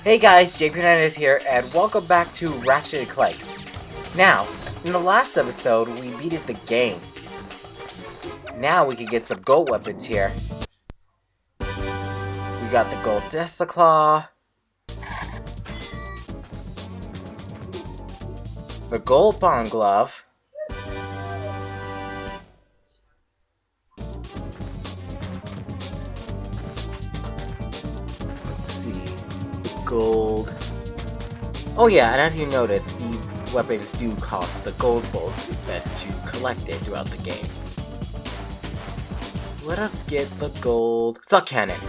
Hey guys, JP Hernandez here, and welcome back to Ratchet and Clank. Now, in the last episode, we beated the game. Now we can get some gold weapons here. We got the gold Claw, the gold Bond Glove, gold. Oh yeah, and as you notice, these weapons do cost the gold bolts that you collected throughout the game. Let us get the gold suck cannon.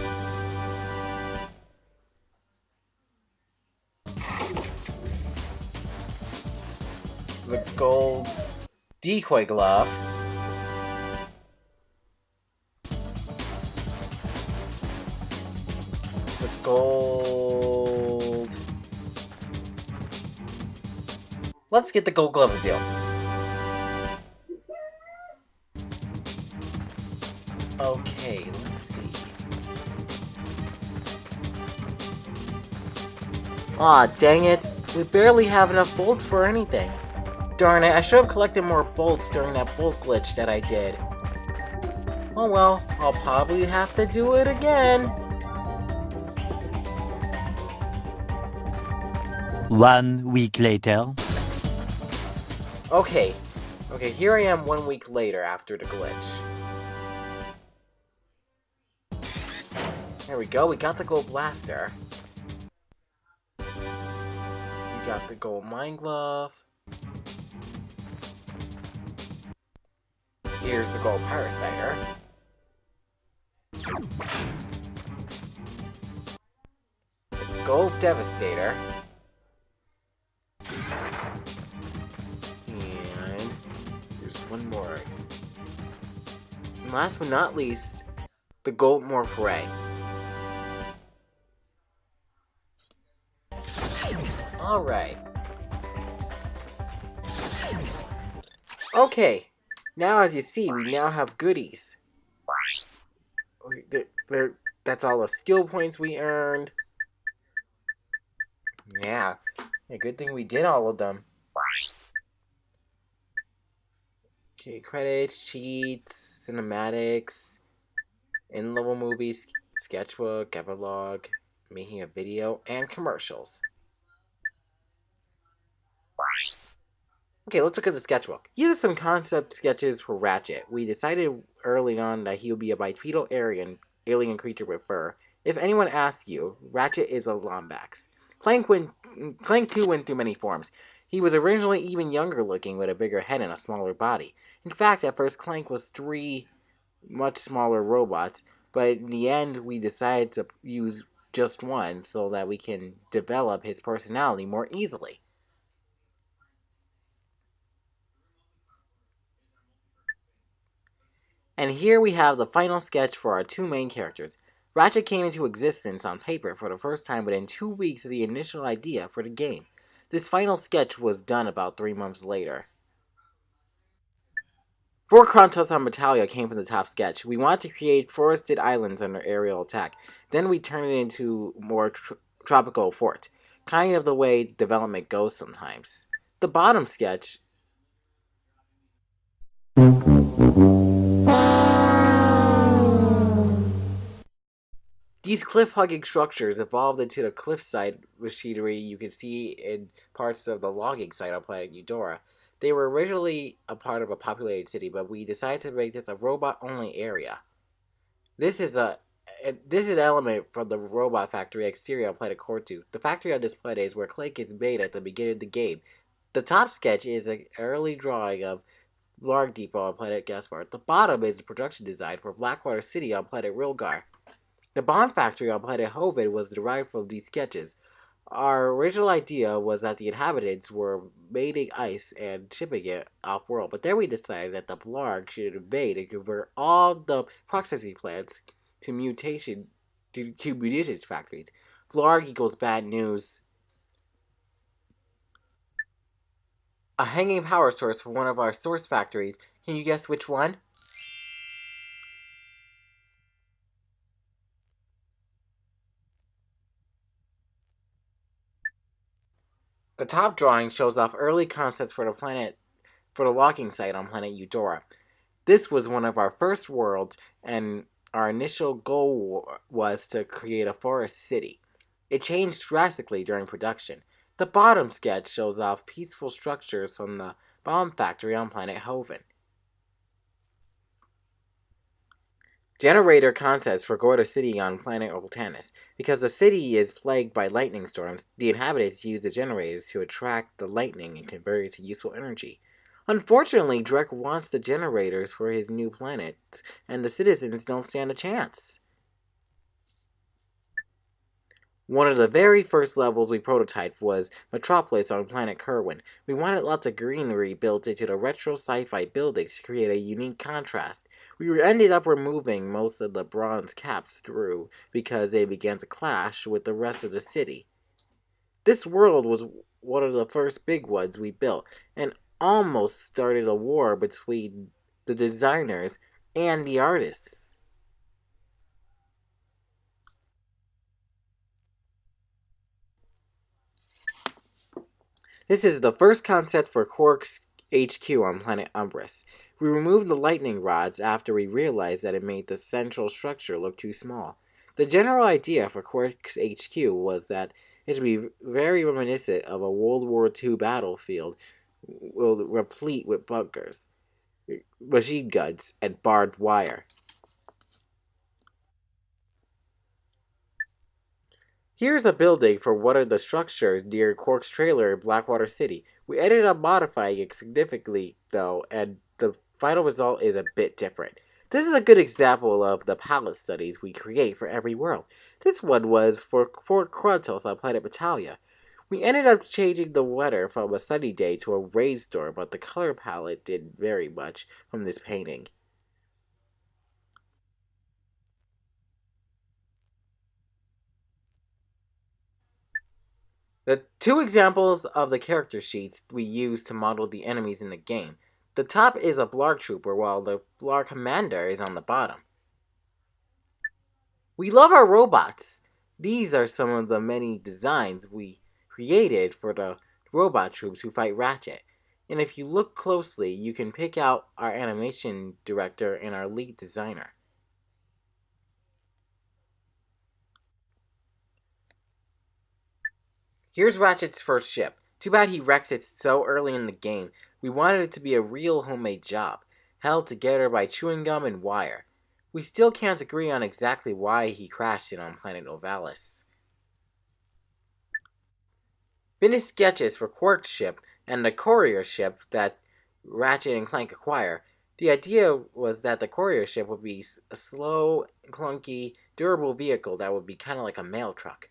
The gold decoy glove. The gold... Let's get the gold glove deal. Okay, let's see. Aw, dang it. We barely have enough bolts for anything. Darn it, I should have collected more bolts during that bolt glitch that I did. Oh well, I'll probably have to do it again. 1 week later. Okay, here I am 1 week later after the glitch. There we go, we got the gold blaster. We got the gold mine glove. Here's the gold parasiter. Gold devastator. And here's one more. And last but not least, the gold morph ray. Alright. Okay. Now, as you see, we now have goodies. That's all the skill points we earned. Yeah, good thing we did all of them. Okay, credits, cheats, cinematics, in-level movies, sketchbook, epilogue, making a video, and commercials. Okay, let's look at the sketchbook. These are some concept sketches for Ratchet. We decided early on that he would be a bipedal alien creature with fur. If anyone asks you, Ratchet is a Lombax. Clank 2 went through many forms. He was originally even younger looking with a bigger head and a smaller body. In fact, at first Clank was 3 much smaller robots, but in the end we decided to use just one so that we can develop his personality more easily. And here we have the final sketch for our 2 main characters. Ratchet came into existence on paper for the first time within 2 weeks of the initial idea for the game. This final sketch was done about 3 months later. 4 Krontos on Battalia came from the top sketch. We wanted to create forested islands under aerial attack. Then we turned it into more tropical fort. Kind of the way development goes sometimes. The bottom sketch... These cliff-hugging structures evolved into the cliffside machinery you can see in parts of the logging site on planet Eudora. They were originally a part of a populated city, but we decided to make this a robot-only area. This is an element from the robot factory exterior on planet Cortu. The factory on this planet is where Clank is made at the beginning of the game. The top sketch is an early drawing of Larg Depot on planet Gaspar. The bottom is the production design for Blackwater City on planet Rilgar. The bomb factory on planet Hovid was derived from these sketches. Our original idea was that the inhabitants were mating ice and shipping it off-world, but then we decided that the Blarg should invade and convert all the processing plants to munitions factories. Blarg equals bad news. A hanging power source for one of our source factories. Can you guess which one? The top drawing shows off early concepts for the logging site on planet Eudora. This was one of our first worlds, and our initial goal was to create a forest city. It changed drastically during production. The bottom sketch shows off peaceful structures from the bomb factory on planet Hoven. Generator concepts for Gorda City on planet Oltanus. Because the city is plagued by lightning storms, the inhabitants use the generators to attract the lightning and convert it to useful energy. Unfortunately, Drek wants the generators for his new planets, and the citizens don't stand a chance. One of the very first levels we prototyped was Metropolis on planet Kerwin. We wanted lots of greenery built into the retro sci-fi buildings to create a unique contrast. We ended up removing most of the bronze caps through because they began to clash with the rest of the city. This world was one of the first big ones we built, and almost started a war between the designers and the artists. This is the first concept for Quark's HQ on planet Umbris. We removed the lightning rods after we realized that it made the central structure look too small. The general idea for Quark's HQ was that it should be very reminiscent of a World War II battlefield, replete with bunkers, machine guns, and barbed wire. Here's a building for one of the structures near Quark's trailer in Blackwater City. We ended up modifying it significantly, though, and the final result is a bit different. This is a good example of the palette studies we create for every world. This one was for Fort Krontos on planet Battalia. We ended up changing the weather from a sunny day to a rainstorm, but the color palette did vary much from this painting. The two examples of the character sheets we use to model the enemies in the game. The top is a Blarg trooper while the Blarg commander is on the bottom. We love our robots. These are some of the many designs we created for the robot troops who fight Ratchet. And if you look closely, you can pick out our animation director and our lead designer. Here's Ratchet's first ship. Too bad he wrecks it so early in the game. We wanted it to be a real homemade job, held together by chewing gum and wire. We still can't agree on exactly why he crashed it on planet Novalis. Finished sketches for Quark's ship and the courier ship that Ratchet and Clank acquire. The idea was that the courier ship would be a slow, clunky, durable vehicle that would be kind of like a mail truck.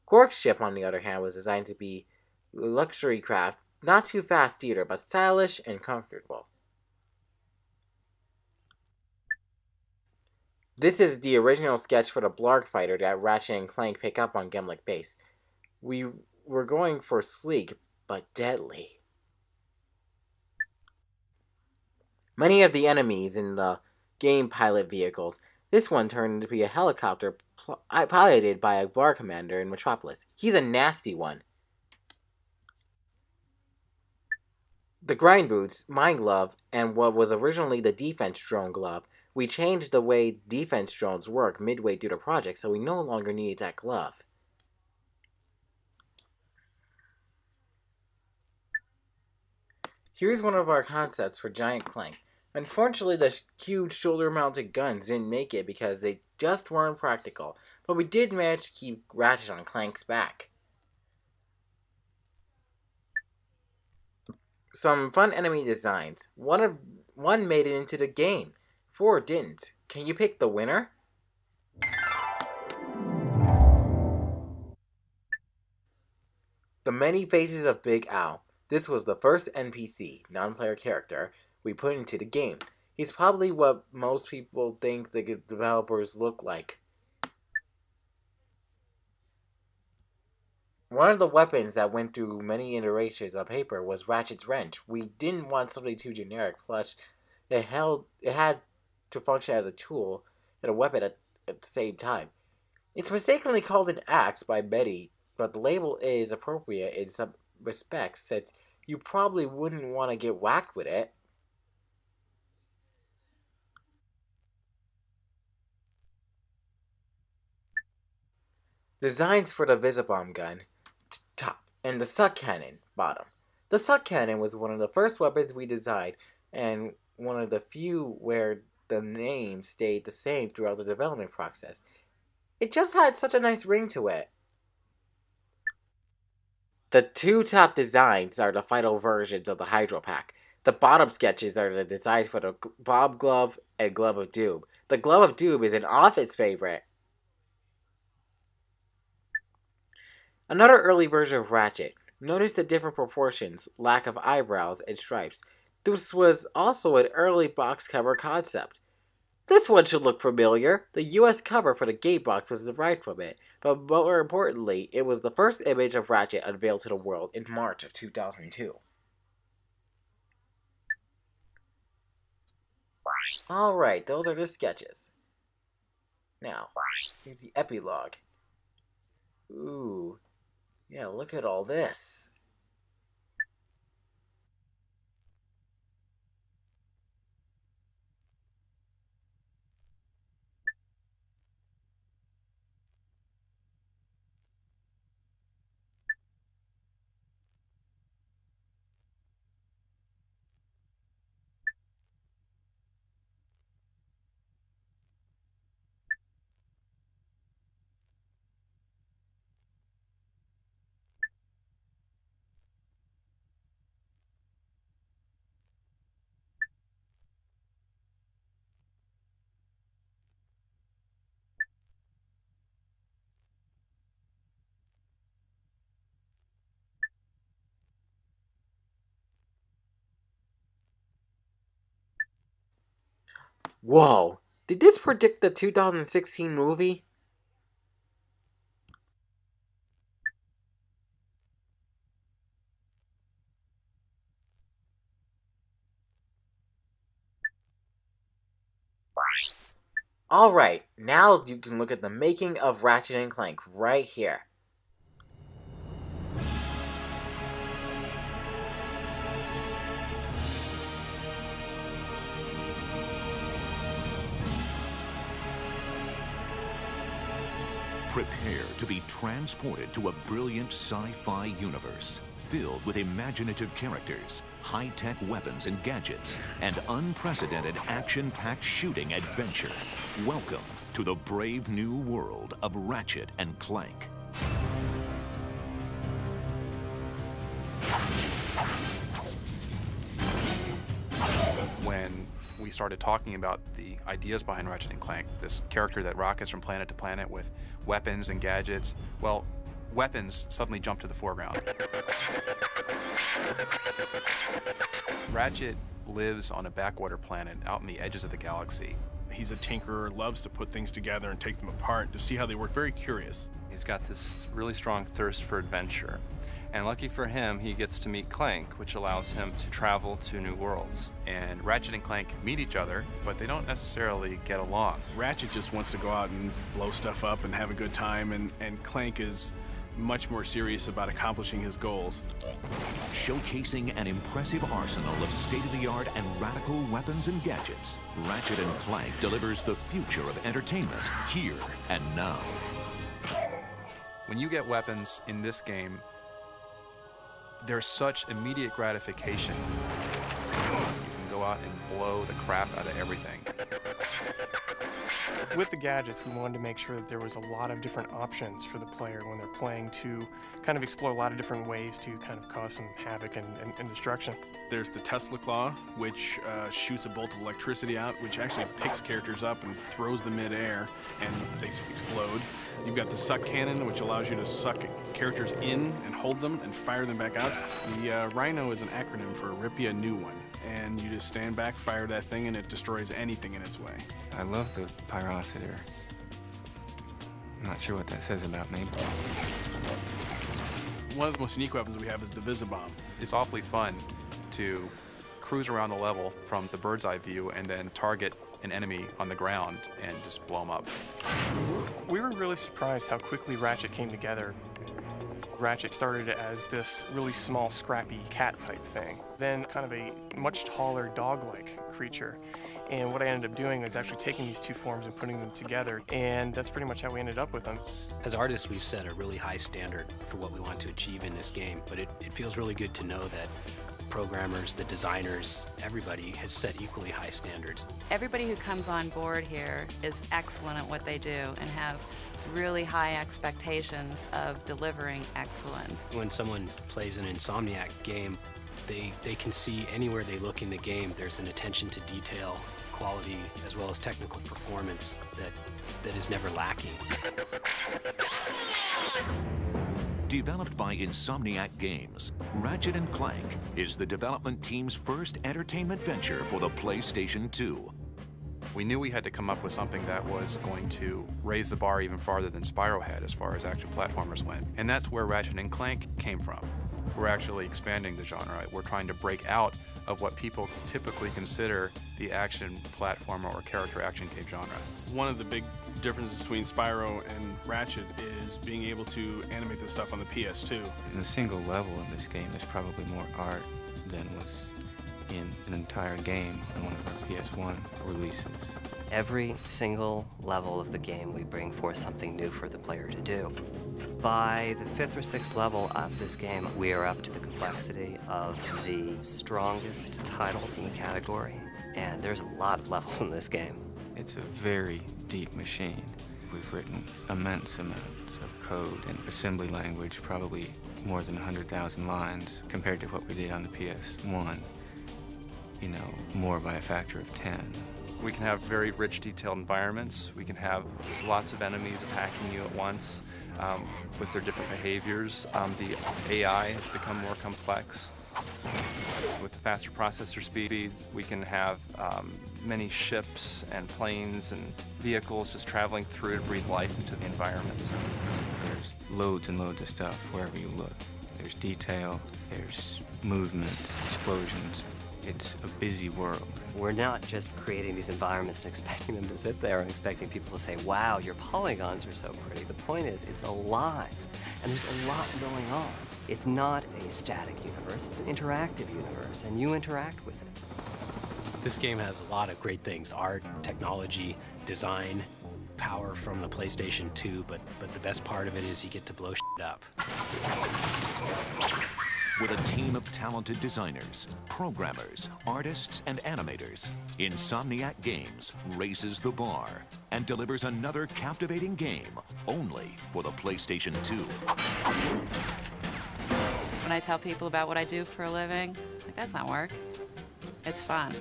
Quark's ship, on the other hand, was designed to be a luxury craft, not too fast either, but stylish and comfortable. This is the original sketch for the Blarg fighter that Ratchet and Clank pick up on Gemlik Base. We were going for sleek, but deadly. Many of the enemies in the game pilot vehicles. This one turned to be a helicopter piloted by a Blarg commander in Metropolis. He's a nasty one. The grind boots, mine glove, and what was originally the defense drone glove. We changed the way defense drones work midway through the project, so we no longer needed that glove. Here's one of our concepts for Giant Clank. Unfortunately, the huge shoulder-mounted guns didn't make it because they just weren't practical, but we did manage to keep Ratchet on Clank's back. Some fun enemy designs. One made it into the game. 4 didn't. Can you pick the winner? The Many Faces of Big Al. This was the first NPC, non-player character, we put into the game. He's probably what most people think the developers look like. One of the weapons that went through many iterations of paper was Ratchet's wrench. We didn't want something too generic, plus it had to function as a tool and a weapon at the same time. It's mistakenly called an axe by Betty, but the label is appropriate in some respects, since you probably wouldn't want to get whacked with it. Designs for the Visibomb gun, top, and the suck cannon, bottom. The suck cannon was one of the first weapons we designed, and one of the few where the name stayed the same throughout the development process. It just had such a nice ring to it. The two top designs are the final versions of the Hydro Pack. The bottom sketches are the designs for the Bomb Glove and Glove of Doom. The Glove of Doom is an office favorite. Another early version of Ratchet. Notice the different proportions, lack of eyebrows, and stripes. This was also an early box cover concept. This one should look familiar. The US cover for the game box was derived from it, but more importantly, it was the first image of Ratchet unveiled to the world in March of 2002. Alright, those are the sketches. Now, here's the epilogue. Ooh, yeah, look at all this. Whoa, did this predict the 2016 movie? Alright, now you can look at the making of Ratchet and Clank right here. Prepare to be transported to a brilliant sci-fi universe filled with imaginative characters, high-tech weapons and gadgets, and unprecedented action-packed shooting adventure. Welcome to the brave new world of Ratchet and Clank. When we started talking about the ideas behind Ratchet and Clank, this character that rockets from planet to planet with weapons and gadgets, well, weapons suddenly jumped to the foreground. Ratchet lives on a backwater planet out in the edges of the galaxy. He's a tinkerer, loves to put things together and take them apart to see how they work, very curious. He's got this really strong thirst for adventure. And lucky for him, he gets to meet Clank, which allows him to travel to new worlds. And Ratchet and Clank meet each other, but they don't necessarily get along. Ratchet just wants to go out and blow stuff up and have a good time, and Clank is much more serious about accomplishing his goals. Showcasing an impressive arsenal of state-of-the-art and radical weapons and gadgets, Ratchet and Clank delivers the future of entertainment here and now. When you get weapons in this game, there's such immediate gratification. You can go out and blow the crap out of everything. With the gadgets, we wanted to make sure that there was a lot of different options for the player when they're playing to kind of explore a lot of different ways to kind of cause some havoc and destruction. There's the Tesla Claw, which shoots a bolt of electricity out, which actually picks characters up and throws them mid-air, and they explode. You've got the Suck Cannon, which allows you to suck characters in and hold them and fire them back out. The Rhino is an acronym for Rip Ya a New One, and you just stand back, fire that thing, and it destroys anything in its way. I love the pyrociter. I'm not sure what that says about me. One of the most unique weapons we have is the Visibomb. It's awfully fun to cruise around the level from the bird's eye view and then target an enemy on the ground and just blow them up. We were really surprised how quickly Ratchet came together. Ratchet started as this really small, scrappy cat-type thing, then kind of a much taller dog-like creature. And what I ended up doing is actually taking these two forms and putting them together, and that's pretty much how we ended up with them. As artists, we've set a really high standard for what we want to achieve in this game, but it feels really good to know that programmers, the designers, everybody has set equally high standards. Everybody who comes on board here is excellent at what they do and have really high expectations of delivering excellence. When someone plays an Insomniac game, they can see anywhere they look in the game, there's an attention to detail, quality, as well as technical performance that is never lacking. Developed by Insomniac Games, Ratchet and Clank is the development team's first entertainment venture for the PlayStation 2. We knew we had to come up with something that was going to raise the bar even farther than Spyro had as far as action platformers went. And that's where Ratchet and Clank came from. We're actually expanding the genre. We're trying to break out of what people typically consider the action platformer or character action game genre. One of the big differences between Spyro and Ratchet is being able to animate this stuff on the PS2. In a single level in this game, there's probably more art than was in an entire game on one of our PS1 releases. Every single level of the game, we bring forth something new for the player to do. By the 5th or 6th level of this game, we are up to the complexity of the strongest titles in the category, and there's a lot of levels in this game. It's a very deep machine. We've written immense amounts of code in assembly language, probably more than 100,000 lines compared to what we did on the PS1. You know, more by a factor of 10. We can have very rich, detailed environments. We can have lots of enemies attacking you at once with their different behaviors. The AI has become more complex. With the faster processor speeds, we can have many ships and planes and vehicles just traveling through to breathe life into the environments. There's loads and loads of stuff wherever you look. There's detail, there's movement, explosions. It's a busy world. We're not just creating these environments and expecting them to sit there and expecting people to say, wow, your polygons are so pretty. The point is, it's alive, and there's a lot going on. It's not a static universe, it's an interactive universe, and you interact with it. This game has a lot of great things: art, technology, design, power from the PlayStation 2, but the best part of it is you get to blow shit up. With a team of talented designers, programmers, artists, and animators, Insomniac Games raises the bar and delivers another captivating game only for the PlayStation 2. When I tell people about what I do for a living, like, that's not work. It's fun.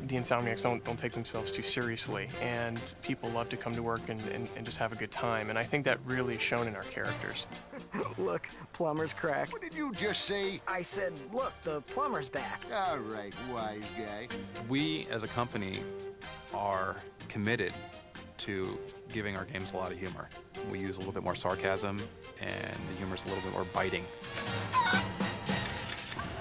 The Insomniacs don't take themselves too seriously, and people love to come to work and just have a good time, and I think that really is shown in our characters. Look, plumber's crack. What did you just say? I said, look, the plumber's back. All right, wise guy. We, as a company, are committed to giving our games a lot of humor. We use a little bit more sarcasm, and the humor's a little bit more biting.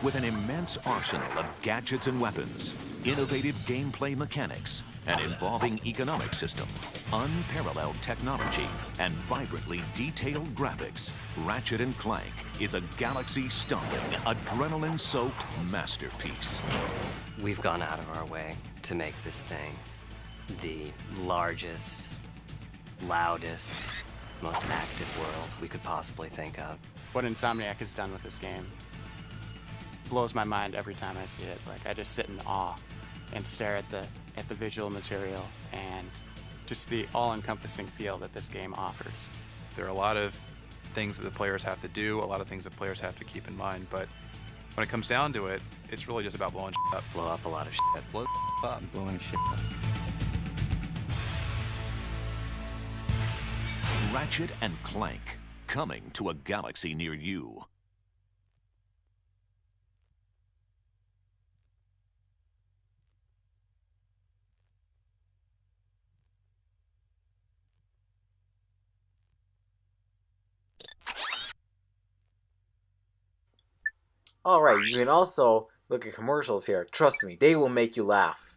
With an immense arsenal of gadgets and weapons, innovative gameplay mechanics, an evolving economic system, unparalleled technology, and vibrantly detailed graphics, Ratchet and Clank is a galaxy-stomping, adrenaline-soaked masterpiece. We've gone out of our way to make this thing the largest, loudest, most active world we could possibly think of. What Insomniac has done with this game blows my mind every time I see it. Like, I just sit in awe and stare at the visual material and just the all-encompassing feel that this game offers. There are a lot of things that the players have to do, a lot of things that players have to keep in mind, but when it comes down to it, it's really just about blowing shit up. Blow up a lot of shit. Blow up. Blowing shit up. Ratchet and Clank, coming to a galaxy near you. Alright, you can also look at commercials here. Trust me, they will make you laugh.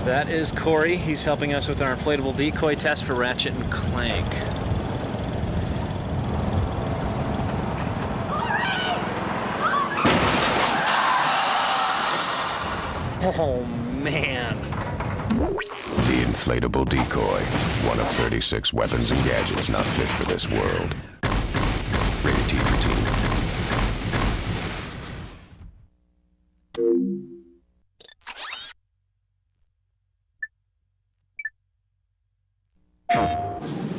That is Corey. He's helping us with our inflatable decoy test for Ratchet and Clank. Oh, man. The inflatable decoy, one of 36 weapons and gadgets not fit for this world. Rated T for teen.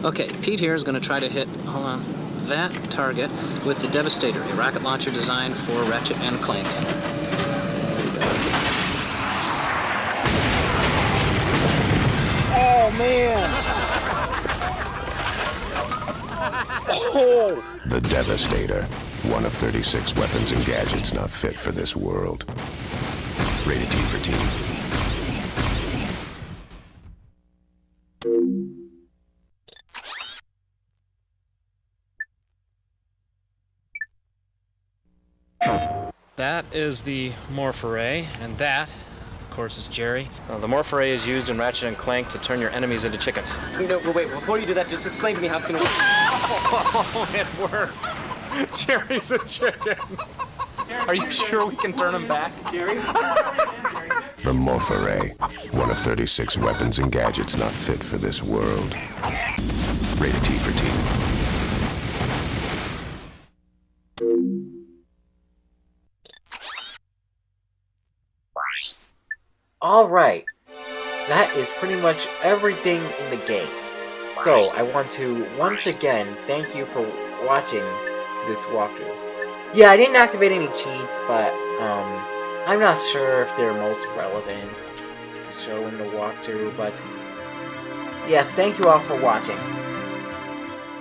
Okay, Pete here is going to try to hit, hold on, that target with the Devastator, a rocket launcher designed for Ratchet and Clank. Oh, man! Oh! The Devastator, one of 36 weapons and gadgets not fit for this world. Rated T for teen. That is the Morph Array, and that, of course, is Jerry. The Morph Array is used in Ratchet and Clank to turn your enemies into chickens. No, wait, before you do that, just explain to me how it's going to work. Oh, it worked. Jerry's a chicken. Are you sure we can turn him back? Jerry? The Morph Array, one of 36 weapons and gadgets not fit for this world. Rated T for teen. Alright, that is pretty much everything in the game. So, I want to once again thank you for watching this walkthrough. Yeah, I didn't activate any cheats, but I'm not sure if they're most relevant to show in the walkthrough, but yes, thank you all for watching.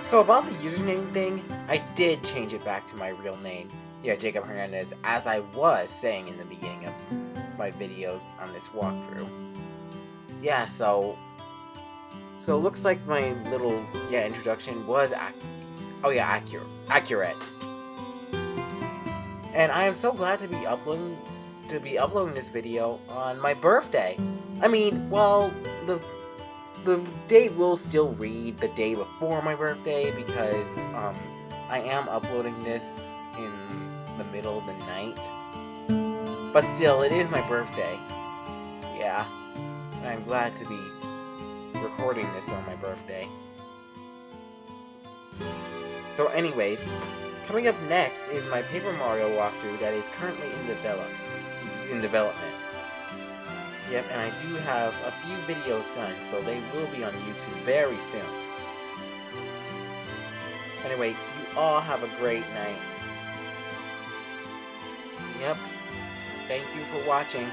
So about the username thing, I did change it back to my real name. Yeah, Jacob Hernandez, as I was saying in the beginning of my videos on this walkthrough. Yeah, so looks like my little introduction was accurate. And I am so glad to be uploading this video on my birthday. I mean, well, the date will still read the day before my birthday because I am uploading this in the middle of the night. But still, it is my birthday. Yeah. And I'm glad to be recording this on my birthday. So anyways, coming up next is my Paper Mario walkthrough that is currently in development. Yep, and I do have a few videos done, so they will be on YouTube very soon. Anyway, you all have a great night. Yep. Thank you for watching.